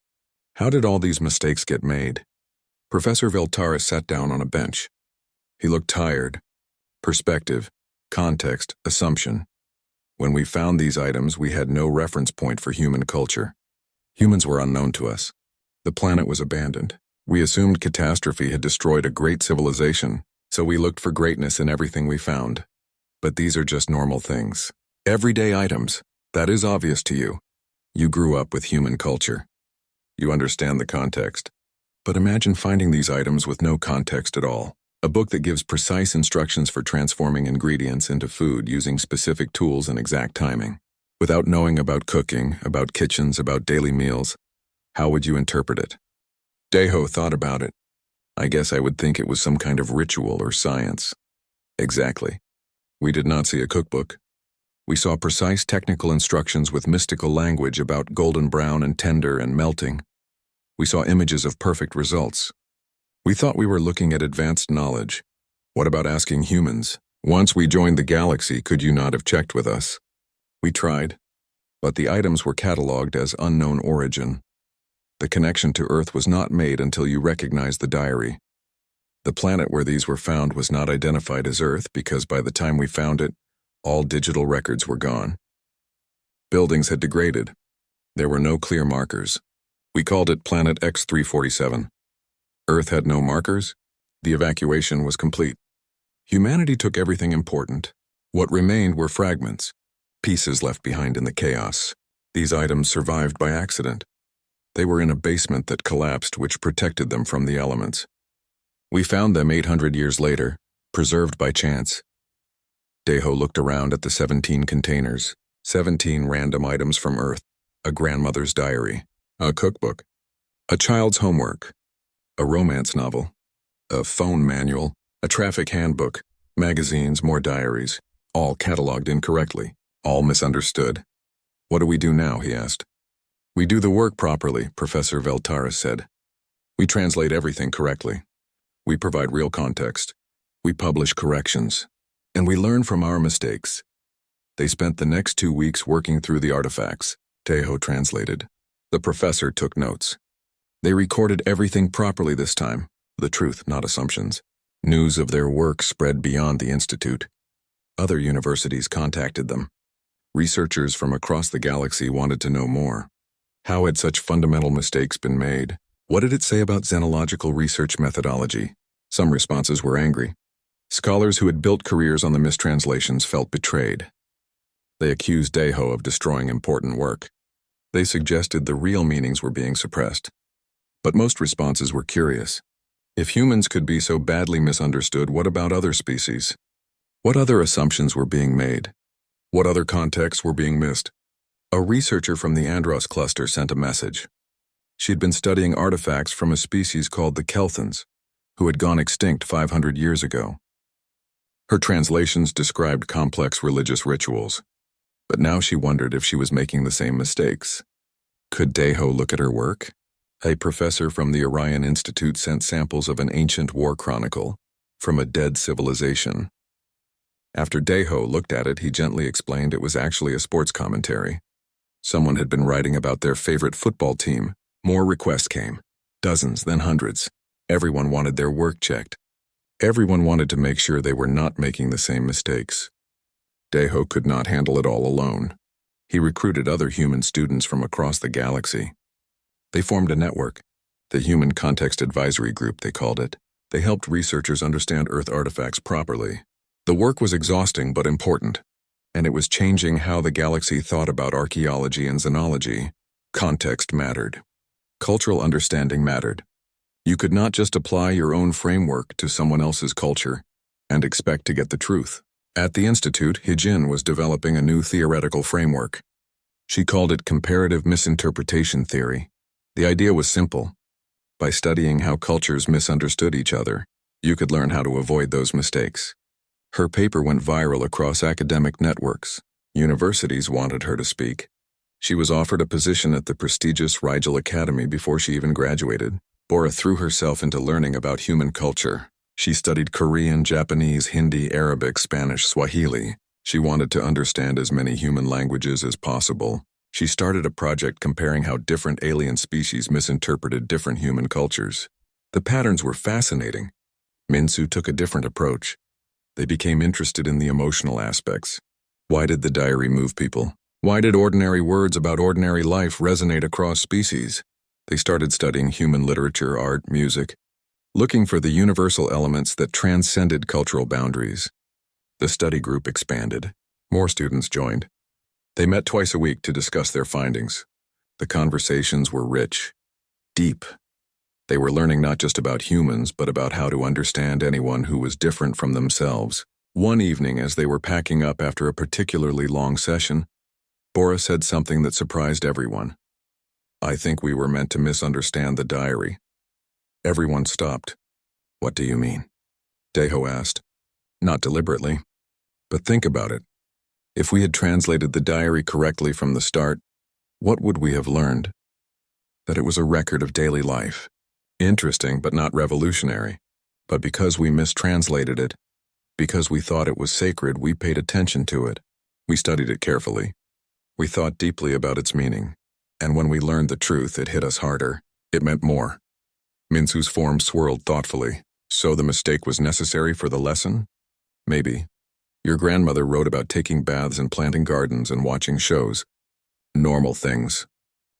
How did all these mistakes get made? Professor Veltaris sat down on a bench. He looked tired. Perspective, context, assumption. When we found these items, we had no reference point for human culture. Humans were unknown to us. The planet was abandoned. We assumed catastrophe had destroyed a great civilization, so we looked for greatness in everything we found. But these are just normal things. Everyday items. That is obvious to you. You grew up with human culture. You understand the context. But imagine finding these items with no context at all. A book that gives precise instructions for transforming ingredients into food using specific tools and exact timing. Without knowing about cooking, about kitchens, about daily meals, how would you interpret it? Deho thought about it. I guess I would think it was some kind of ritual or science. Exactly. We did not see a cookbook. We saw precise technical instructions with mystical language about golden brown and tender and melting. We saw images of perfect results. We thought we were looking at advanced knowledge. What about asking humans? Once we joined the galaxy, could you not have checked with us? We tried, but the items were cataloged as unknown origin. The connection to Earth was not made until you recognized the diary. The planet where these were found was not identified as Earth because by the time we found it, all digital records were gone. Buildings had degraded. There were no clear markers. We called it Planet X347. Earth had no markers. The evacuation was complete. Humanity took everything important. What remained were fragments, pieces left behind in the chaos. These items survived by accident. They were in a basement that collapsed, which protected them from the elements. We found them 800 years later, preserved by chance. Deho looked around at the 17 containers, 17 random items from Earth, a grandmother's diary, a cookbook, a child's homework, a romance novel, a phone manual, a traffic handbook, magazines, more diaries, all cataloged incorrectly, all misunderstood. What do we do now? He asked. We do the work properly, Professor Veltaris said. We translate everything correctly. We provide real context. We publish corrections. And we learn from our mistakes. They spent the next 2 weeks working through the artifacts. Tejo translated. The professor took notes. They recorded everything properly this time, the truth, not assumptions. News of their work spread beyond the institute. Other universities contacted them. Researchers from across the galaxy wanted to know more. How had such fundamental mistakes been made? What did it say about xenological research methodology? Some responses were angry. Scholars who had built careers on the mistranslations felt betrayed. They accused Tejo of destroying important work. They suggested the real meanings were being suppressed. But most responses were curious. If humans could be so badly misunderstood, what about other species? What other assumptions were being made? What other contexts were being missed? A researcher from the Andros cluster sent a message. She'd been studying artifacts from a species called the Kelthans, who had gone extinct 500 years ago. Her translations described complex religious rituals, but now she wondered if she was making the same mistakes. Could Tejo look at her work? A professor from the Orion Institute sent samples of an ancient war chronicle from a dead civilization. After Tejo looked at it, he gently explained it was actually a sports commentary. Someone had been writing about their favorite football team. More requests came. Dozens, then hundreds. Everyone wanted their work checked. Everyone wanted to make sure they were not making the same mistakes. Tejo could not handle it all alone. He recruited other human students from across the galaxy. They formed a network, the Human Context Advisory Group, they called it. They helped researchers understand Earth artifacts properly. The work was exhausting but important, and it was changing how the galaxy thought about archaeology and xenology. Context mattered. Cultural understanding mattered. You could not just apply your own framework to someone else's culture and expect to get the truth. At the Institute, Hijin was developing a new theoretical framework. She called it comparative misinterpretation theory. The idea was simple. By studying how cultures misunderstood each other, you could learn how to avoid those mistakes. Her paper went viral across academic networks. Universities wanted her to speak. She was offered a position at the prestigious Rigel Academy before she even graduated. Bora threw herself into learning about human culture. She studied Korean, Japanese, Hindi, Arabic, Spanish, Swahili. She wanted to understand as many human languages as possible. She started a project comparing how different alien species misinterpreted different human cultures. The patterns were fascinating. Minsu took a different approach. They became interested in the emotional aspects. Why did the diary move people? Why did ordinary words about ordinary life resonate across species? They started studying human literature, art, music, looking for the universal elements that transcended cultural boundaries. The study group expanded. More students joined. They met twice a week to discuss their findings. The conversations were rich, deep. They were learning not just about humans, but about how to understand anyone who was different from themselves. One evening, as they were packing up after a particularly long session, Bora said something that surprised everyone. I think we were meant to misunderstand the diary. Everyone stopped. What do you mean? Tejo asked. Not deliberately. But think about it. If we had translated the diary correctly from the start, what would we have learned? That it was a record of daily life. Interesting, but not revolutionary. But because we mistranslated it, because we thought it was sacred, we paid attention to it. We studied it carefully. We thought deeply about its meaning. And when we learned the truth, it hit us harder. It meant more. Minsu's form swirled thoughtfully. So the mistake was necessary for the lesson? Maybe. Your grandmother wrote about taking baths and planting gardens and watching shows. Normal things.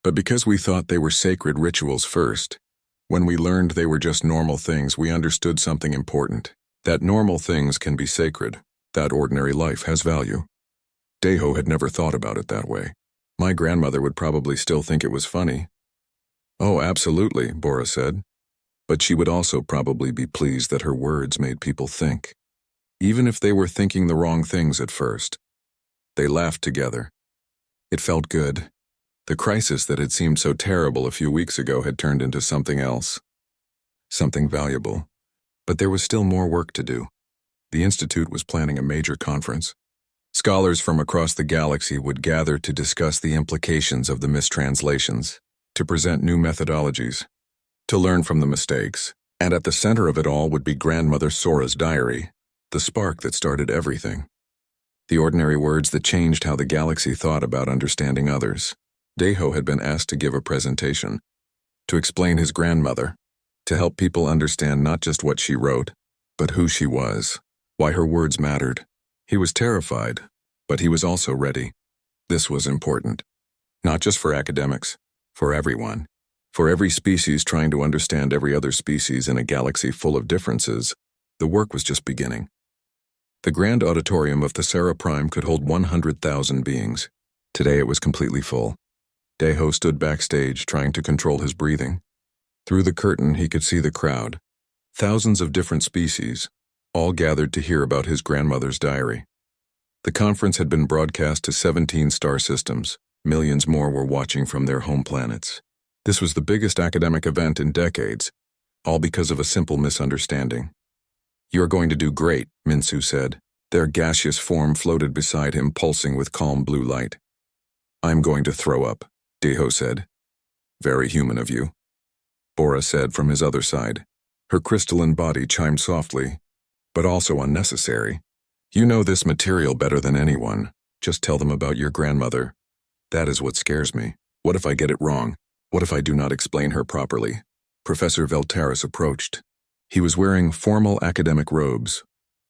But because we thought they were sacred rituals first, when we learned they were just normal things, we understood something important. That normal things can be sacred. That ordinary life has value. Tejo had never thought about it that way. My grandmother would probably still think it was funny. Oh, absolutely, Bora said. But she would also probably be pleased that her words made people think. Even if they were thinking the wrong things at first. They laughed together. It felt good. The crisis that had seemed so terrible a few weeks ago had turned into something else. Something valuable. But there was still more work to do. The Institute was planning a major conference. Scholars from across the galaxy would gather to discuss the implications of the mistranslations, to present new methodologies, to learn from the mistakes. And at the center of it all would be Grandmother Sora's diary, the spark that started everything. The ordinary words that changed how the galaxy thought about understanding others. Deho had been asked to give a presentation, to explain his grandmother, to help people understand not just what she wrote, but who she was, why her words mattered. He was terrified, but he was also ready. This was important. Not just for academics, for everyone. For every species trying to understand every other species in a galaxy full of differences, the work was just beginning. The grand auditorium of Thessera Prime could hold 100,000 beings. Today it was completely full. Deho stood backstage trying to control his breathing. Through the curtain he could see the crowd. Thousands of different species, all gathered to hear about his grandmother's diary. The conference had been broadcast to 17 star systems. Millions more were watching from their home planets. This was the biggest academic event in decades, all because of a simple misunderstanding. "You're going to do great," Minsu said. Their gaseous form floated beside him, pulsing with calm blue light. "I'm going to throw up," Deho said. "Very human of you," Bora said from his other side. Her crystalline body chimed softly, but also unnecessary. "You know this material better than anyone. Just tell them about your grandmother. That is what scares me. What if I get it wrong? What if I do not explain her properly?" Professor Veltaris approached. He was wearing formal academic robes,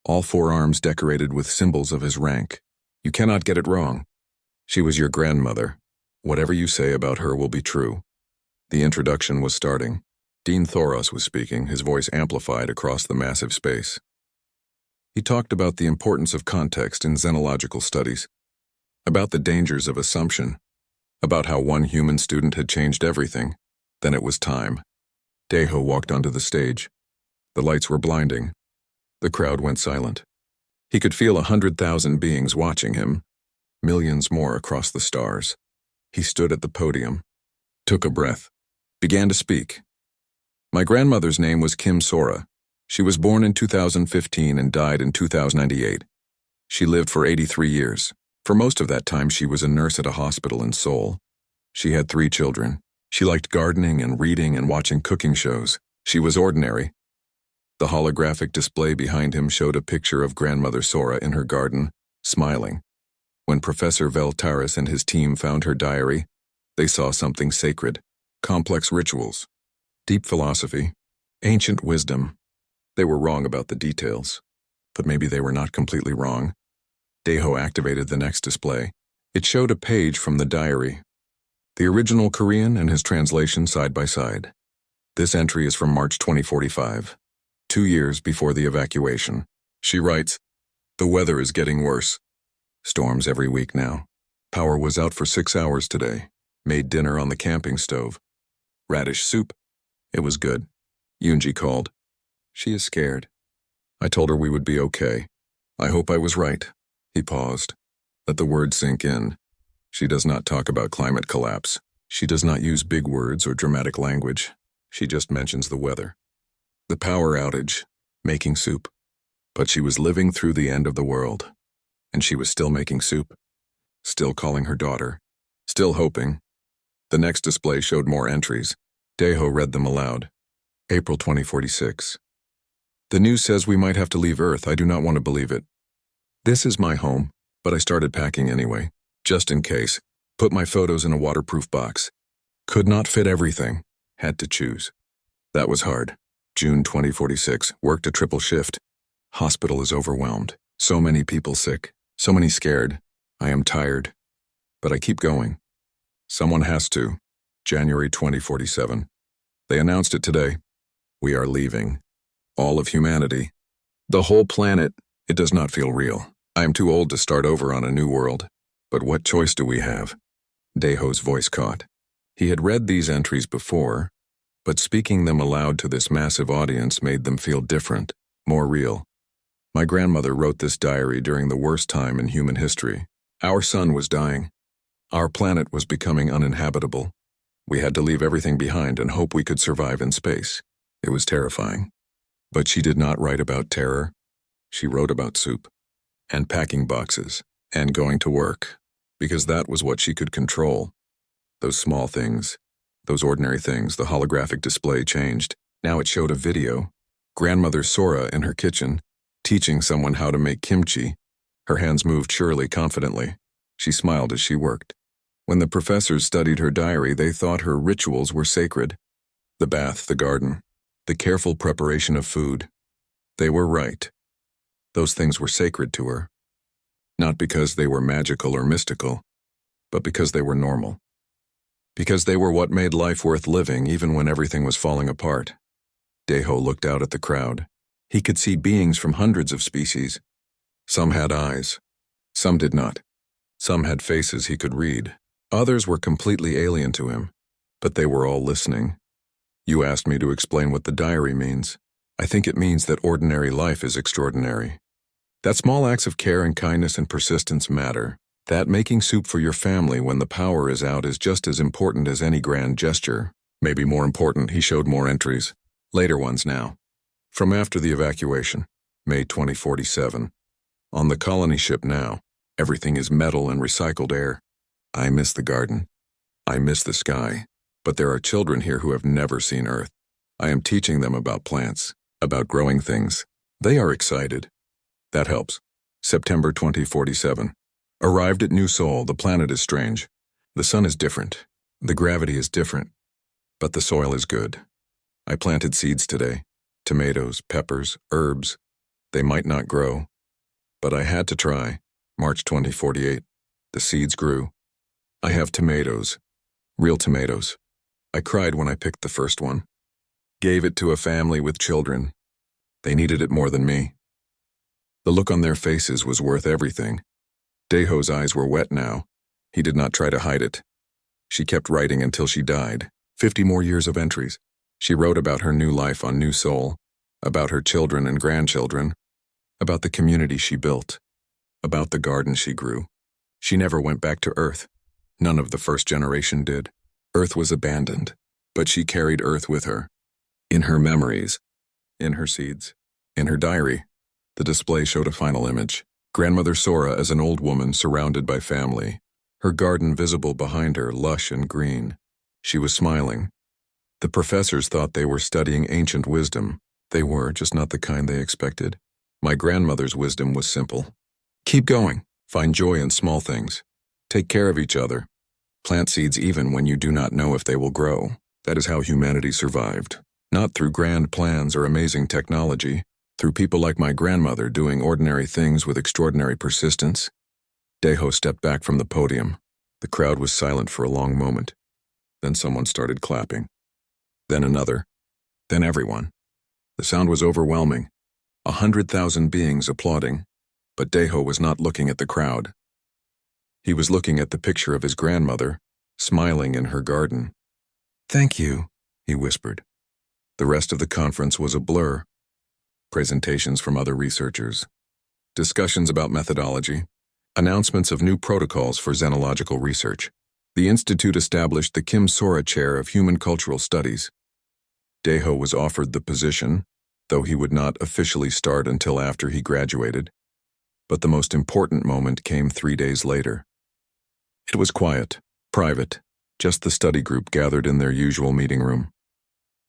all four arms decorated with symbols of his rank. "You cannot get it wrong. She was your grandmother. Whatever you say about her will be true." The introduction was starting. Dean Thoros was speaking, his voice amplified across the massive space. He talked about the importance of context in xenological studies, about the dangers of assumption, about how one human student had changed everything. Then it was time. Deho walked onto the stage. The lights were blinding. The crowd went silent. He could feel 100,000 beings watching him, millions more across the stars. He stood at the podium, took a breath, began to speak. "My grandmother's name was Kim Sora. She was born in 2015 and died in 2098. She lived for 83 years. For most of that time, she was a nurse at a hospital in Seoul. She had 3 children. She liked gardening and reading and watching cooking shows. She was ordinary." The holographic display behind him showed a picture of Grandmother Sora in her garden, smiling. When Professor Veltaris and his team found her diary, they saw something sacred, complex rituals, deep philosophy, ancient wisdom. They were wrong about the details, but maybe they were not completely wrong. Deho activated the next display. It showed a page from the diary, the original Korean and his translation side by side. This entry is from March 2045, 2 years before the evacuation. She writes, "The weather is getting worse. Storms every week now. Power was out for 6 hours today. Made dinner on the camping stove. Radish soup. It was good. Yoonji called. She is scared. I told her we would be okay. I hope I was right." He paused. Let the words sink in. She does not talk about climate collapse. She does not use big words or dramatic language. She just mentions the weather. The power outage. Making soup. But she was living through the end of the world. And she was still making soup. Still calling her daughter. Still hoping. The next display showed more entries. Deho read them aloud. April 2046. "The news says we might have to leave Earth. I do not want to believe it. This is my home, but I started packing anyway, just in case. Put my photos in a waterproof box. Could not fit everything. Had to choose. That was hard. June 2046. Worked a triple shift. Hospital is overwhelmed. So many people sick. So many scared. I am tired. But I keep going. Someone has to. January 2047. They announced it today. We are leaving. All of humanity. The whole planet. It does not feel real. I am too old to start over on a new world. But what choice do we have?" Deho's voice caught. He had read these entries before, but speaking them aloud to this massive audience made them feel different, more real. "My grandmother wrote this diary during the worst time in human history. Our sun was dying. Our planet was becoming uninhabitable. We had to leave everything behind and hope we could survive in space. It was terrifying. But she did not write about terror. She wrote about soup. And packing boxes. and going to work, because that was what she could control. Those small things, those ordinary things. The holographic display changed. Now it showed a video. Grandmother Sora in her kitchen, teaching someone how to make kimchi. Her hands moved surely, confidently. She smiled as she worked. When the professors studied her diary, they thought her rituals were sacred. The bath, the garden, the careful preparation of food. They were right. Those things were sacred to her. Not because they were magical or mystical, but because they were normal. Because they were what made life worth living even when everything was falling apart. Deho looked out at the crowd. He could see beings from hundreds of species. Some had eyes. Some did not. Some had faces he could read. Others were completely alien to him, but they were all listening. You asked me to explain what the diary means. I think it means that ordinary life is extraordinary. That small acts of care and kindness and persistence matter. That making soup for your family when the power is out is just as important as any grand gesture. Maybe more important. He showed more entries. Later ones now. From after the evacuation, May 2047. On the colony ship now, everything is metal and recycled air. I miss the garden. I miss the sky. But there are children here who have never seen Earth. I am teaching them about plants, about growing things. They are excited. That helps. September 2047. Arrived at New Sol. The planet is strange. The sun is different. The gravity is different. But the soil is good. I planted seeds today. Tomatoes, peppers, herbs. They might not grow. But I had to try. March 2048. The seeds grew. I have tomatoes. Real tomatoes. I cried when I picked the first one. Gave it to a family with children. They needed it more than me. The look on their faces was worth everything. Deho's eyes were wet now. He did not try to hide it. She kept writing until she died. 50 more years of entries. She wrote about her new life on New Sol, about her children and grandchildren, about the community she built, about the garden she grew. She never went back to Earth. None of the first generation did. Earth was abandoned, but she carried Earth with her. In her memories, in her seeds, in her diary. The display showed a final image. Grandmother Sora as an old woman surrounded by family. Her garden visible behind her, lush and green. She was smiling. The professors thought they were studying ancient wisdom. They were, just not the kind they expected. My grandmother's wisdom was simple. Keep going. Find joy in small things. Take care of each other. Plant seeds even when you do not know if they will grow. That is how humanity survived. Not through grand plans or amazing technology. Through people like my grandmother doing ordinary things with extraordinary persistence. Deho stepped back from the podium. The crowd was silent for a long moment. Then someone started clapping. Then another. Then everyone. The sound was overwhelming. 100,000 beings applauding. But Deho was not looking at the crowd. He was looking at the picture of his grandmother, smiling in her garden. "Thank you," he whispered. The rest of the conference was a blur. Presentations from other researchers. Discussions about methodology. Announcements of new protocols for xenological research. The Institute established the Kim Sora Chair of Human Cultural Studies. Deho was offered the position, though he would not officially start until after he graduated. But the most important moment came 3 days later. It was quiet, private, just the study group gathered in their usual meeting room.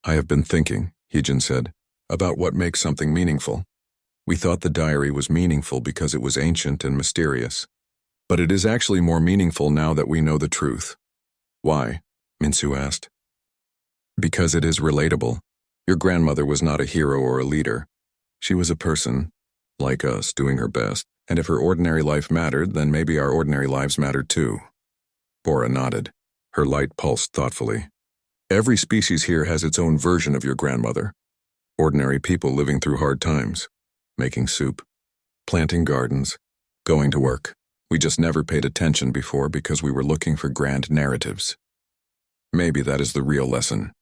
"I have been thinking," Heejin said, "about what makes something meaningful. We thought the diary was meaningful because it was ancient and mysterious. But it is actually more meaningful now that we know the truth." "Why?" Minsu asked. "Because it is relatable. Your grandmother was not a hero or a leader. She was a person, like us, doing her best. And if her ordinary life mattered, then maybe our ordinary lives mattered too." Bora nodded. Her light pulsed thoughtfully. "Every species here has its own version of your grandmother. Ordinary people living through hard times. Making soup. Planting gardens. Going to work. We just never paid attention before because we were looking for grand narratives." "Maybe that is the real lesson,"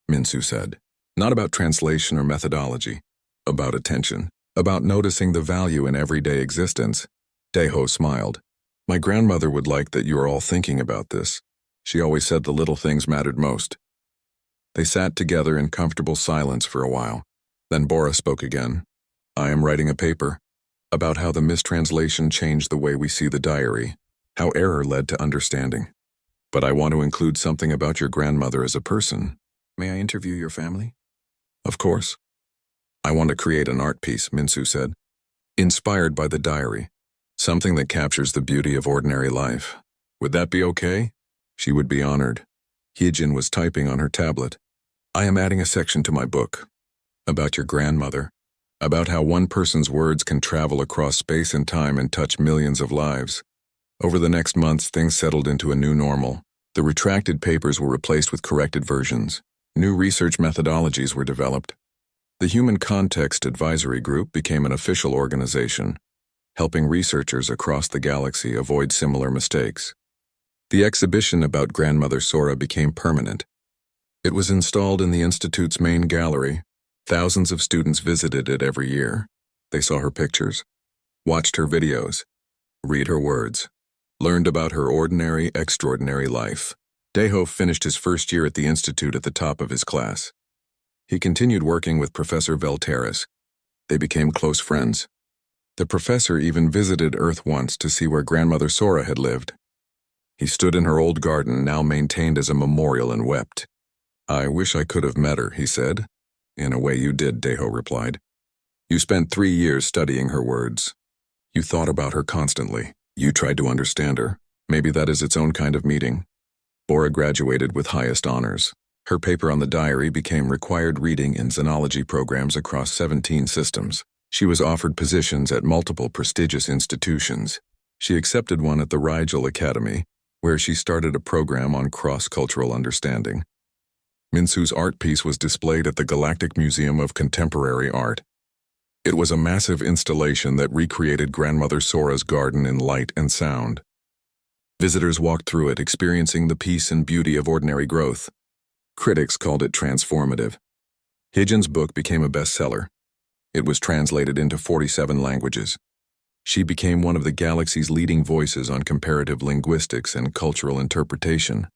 Minsu said. "Not about translation or methodology. About attention. About noticing the value in everyday existence." Deho smiled. "My grandmother would like that you are all thinking about this. She always said the little things mattered most." They sat together in comfortable silence for a while. Then Bora spoke again. "I am writing a paper. about how the mistranslation changed the way we see the diary, how error led to understanding. But I want to include something about your grandmother as a person. May I interview your family? Of course. I want to create an art piece, Minsu said, inspired by the diary, something that captures the beauty of ordinary life. Would that be okay? She would be honored. Hyejin was typing on her tablet. I am adding a section to my book about your grandmother, about how one person's words can travel across space and time and touch millions of lives. Over the next months, things settled into a new normal. The retracted papers were replaced with corrected versions. New research methodologies were developed. The Human Context Advisory Group became an official organization, helping researchers across the galaxy avoid similar mistakes. The exhibition about Grandmother Sora became permanent. It was installed in the Institute's main gallery. Thousands of students visited it every year. They saw her pictures, watched her videos, read her words, learned about her ordinary, extraordinary life. Daeho finished his first year at the Institute at the top of his class. He continued working with Professor Velteris. They became close friends. The professor even visited Earth once to see where Grandmother Sora had lived. He stood in her old garden, now maintained as a memorial, and wept. I wish I could have met her, he said. In a way you did, Daeho replied. You spent 3 years studying her words. You thought about her constantly. You tried to understand her. Maybe that is its own kind of meeting. Bora graduated with highest honors. Her paper on the diary became required reading in xenology programs across 17 systems. She was offered positions at multiple prestigious institutions. She accepted one at the Rigel Academy, where she started a program on cross-cultural understanding. Minsu's art piece was displayed at the Galactic Museum of Contemporary Art. It was a massive installation that recreated Grandmother Sora's garden in light and sound. Visitors walked through it, experiencing the peace and beauty of ordinary growth. Critics called it transformative. Hyejin's book became a bestseller. It was translated into 47 languages. She became one of the galaxy's leading voices on comparative linguistics and cultural interpretation.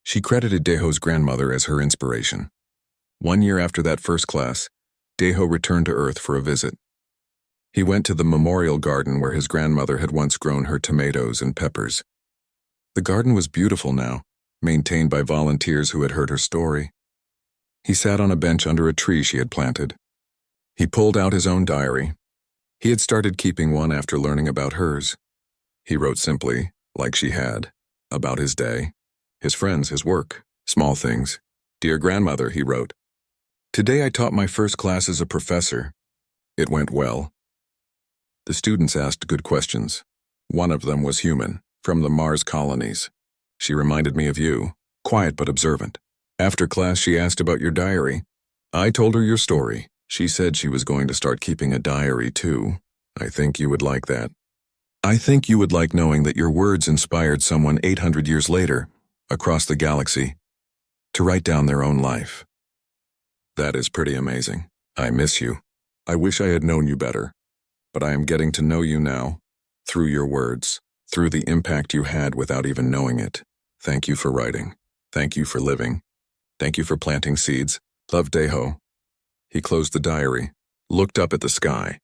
She credited Daeho's grandmother as her inspiration. 1 year after that first class, Daeho returned to Earth for a visit. He went to the memorial garden where his grandmother had once grown her tomatoes and peppers. The garden was beautiful now, maintained by volunteers who had heard her story. He sat on a bench under a tree she had planted. He pulled out his own diary. He had started keeping one after learning about hers. He wrote simply, like she had, about his day, his friends, his work, small things. Dear grandmother, he wrote. Today I taught my first class as a professor. It went well. The students asked good questions. One of them was human, from the Mars colonies. She reminded me of you, quiet but observant. After class she asked about your diary. I told her your story. She said she was going to start keeping a diary too. I think you would like that. I think you would like knowing that your words inspired someone 800 years later, across the galaxy, to write down their own life. That is pretty amazing. I miss you. I wish I had known you better. But I am getting to know you now, through your words, through the impact you had without even knowing it. Thank you for writing. Thank you for living. Thank you for planting seeds. Love, Daeho. He closed the diary, looked up at the sky.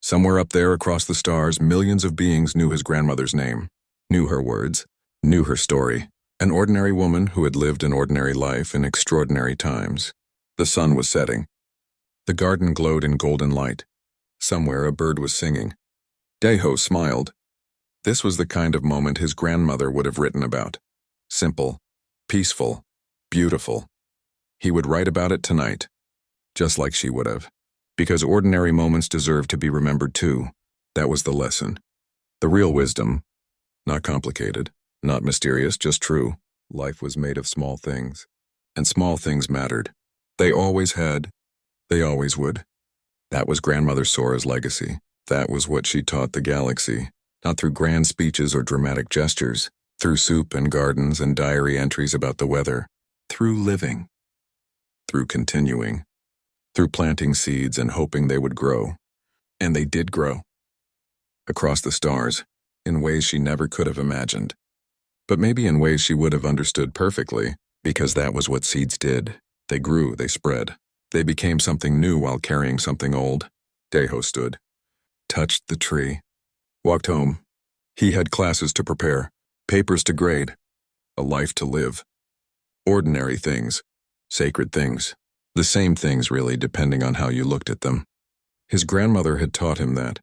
Somewhere up there across the stars, millions of beings knew his grandmother's name, knew her words, knew her story. An ordinary woman who had lived an ordinary life in extraordinary times. The sun was setting. The garden glowed in golden light. Somewhere a bird was singing. Daeho smiled. This was the kind of moment his grandmother would have written about. Simple, peaceful, beautiful. He would write about it tonight, just like she would have. Because ordinary moments deserve to be remembered too. That was the lesson. The real wisdom. Not complicated, not mysterious, just true. Life was made of small things. And small things mattered. They always had. They always would. That was Grandmother Sora's legacy. That was what she taught the galaxy. Not through grand speeches or dramatic gestures. Through soup and gardens and diary entries about the weather. Through living. Through continuing. Through planting seeds and hoping they would grow. And they did grow. Across the stars, in ways she never could have imagined. But maybe in ways she would have understood perfectly, because that was what seeds did. They grew, they spread. They became something new while carrying something old. Daeho stood. touched the tree. Walked home. He had classes to prepare, papers to grade, a life to live. Ordinary things, sacred things, the same things really, depending on how you looked at them. His grandmother had taught him that,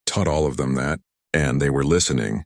taught all of them that, and they were listening,